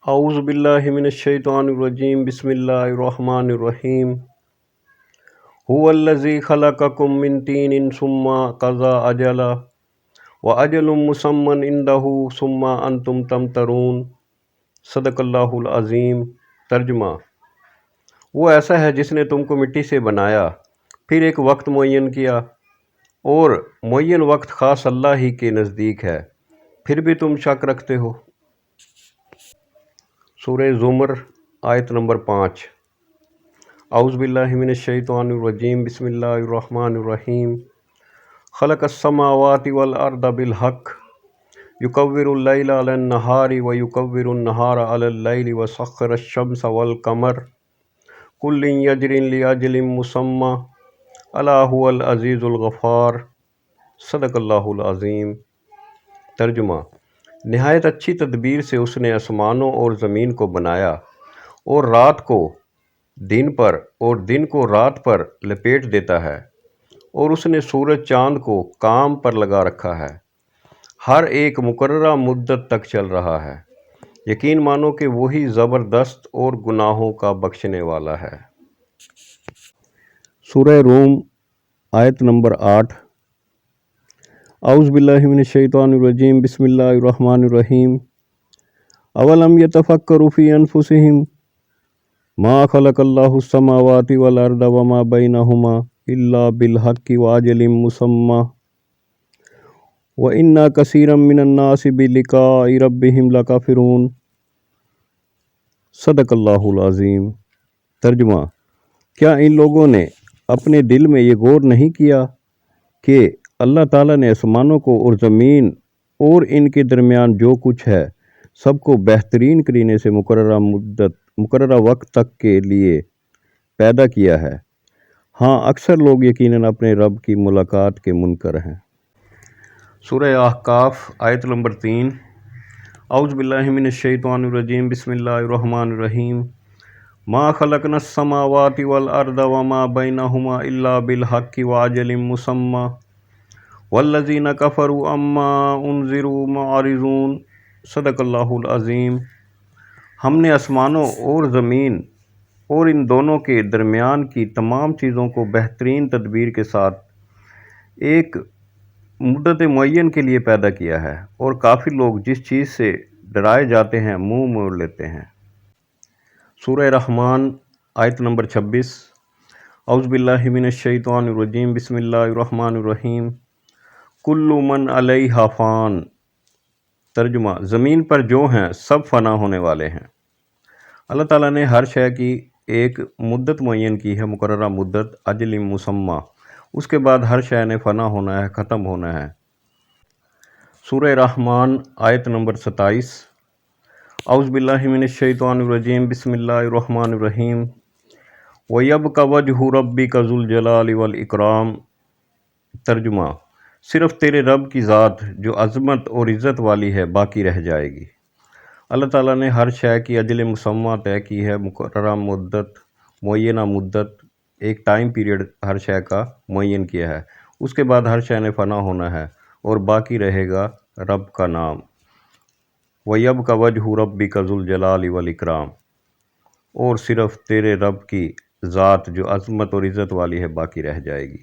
اعوذ باللہ من الشیطان الرجیم بسم اللہ الرحمن الرحیم هو الذی خلقکم من طین ثم قضى اجلا واجل مسمى عنده ثم انتم تمترون۔ صدق اللہ العظیم۔ ترجمہ: وہ ایسا ہے جس نے تم کو مٹی سے بنایا، پھر ایک وقت معین کیا، اور معین وقت خاص اللہ ہی کے نزدیک ہے، پھر بھی تم شک رکھتے ہو۔ سورہ زمر آیت نمبر 5۔ اعوذ باللہ من الشیطان الرجیم بسم اللہ الرحمن الرحیم۔ خلق السماوات والارض بالحق یکور اللیل علی النہار ویکور النہار علی اللیل وسخر الشمس والقمر کل یجری لاجل مسمى الا هو العزیز الغفار۔ صدق اللہ العظیم۔ ترجمہ: نہایت اچھی تدبیر سے اس نے آسمانوں اور زمین کو بنایا، اور رات کو دن پر اور دن کو رات پر لپیٹ دیتا ہے، اور اس نے سورج چاند کو کام پر لگا رکھا ہے، ہر ایک مقررہ مدت تک چل رہا ہے۔ یقین مانو کہ وہی زبردست اور گناہوں کا بخشنے والا ہے۔ سورہ روم آیت نمبر 8۔ اعوذ باللہ من الشیطان الرجیم بسم اللہ الرحمن الرحیم۔ اولم یتفکروا فی انفسہم ما خلق اللہ السماوات والارض وما بینہما الا بالحق واجل مسمى وان کثیرا من الناس بلقاء ربہم لکافرون۔ صدق اللہ العظیم۔ ترجمہ: کیا ان لوگوں نے اپنے دل میں یہ غور نہیں کیا کہ اللہ تعالیٰ نے آسمانوں کو اور زمین اور ان کے درمیان جو کچھ ہے سب کو بہترین کرینے سے مقررہ وقت تک کے لیے پیدا کیا ہے؟ ہاں، اکثر لوگ یقیناً اپنے رب کی ملاقات کے منکر ہیں۔ سورہ احقاف آیت نمبر 3۔ اعوذ باللہ من الشیطان الرجیم بسم اللہ الرحمن الرحیم۔ ما خلقنا السماوات والارض وما بینہما الا بالحق واجل مسمى والذین کفروا عما انذروا معرضون۔ صدق اللہ العظیم۔ ہم نے آسمانوں اور زمین اور ان دونوں کے درمیان کی تمام چیزوں کو بہترین تدبیر کے ساتھ ایک مدت معین کے لیے پیدا کیا ہے، اور کافر لوگ جس چیز سے ڈرائے جاتے ہیں منہ موڑ لیتے ہیں۔ سورہ رحمان آیت نمبر 26۔ اعوذ باللہ من الشیطان الرجیم بسم اللہ الرحمن الرحیم۔ کل من علیہا فان۔ ترجمہ: زمین پر جو ہیں سب فنا ہونے والے ہیں۔ اللہ تعالیٰ نے ہر شے کی ایک مدت معین کی ہے، مقررہ مدت، اجل مسمى۔ اس کے بعد ہر شے نے فنا ہونا ہے، ختم ہونا ہے۔ سورہ رحمان آیت نمبر 27۔ اعوذ باللہ من الشیطان الرجیم بسم اللہ الرحمن الرحیم۔ وَيَبْقَ وَجْهُ رَبِّكَ ذُو الْجَلَالِ وَالْإِكْرَامِ۔ ترجمہ: صرف تیرے رب کی ذات جو عظمت اور عزت والی ہے باقی رہ جائے گی۔ اللہ تعالیٰ نے ہر شے کی اجل مسمى طے کی ہے، مقررہ مدت، معینہ مدت، ایک ٹائم پیریڈ ہر شے کا معین کیا ہے۔ اس کے بعد ہر شے نے فنا ہونا ہے، اور باقی رہے گا رب کا نام۔ وَيَبْقَ وَجْهُ رَبِّكَ ذُو الْجَلَالِ وَالْإِكْرَامِ، اور صرف تیرے رب کی ذات جو عظمت اور عزت والی ہے باقی رہ جائے گی۔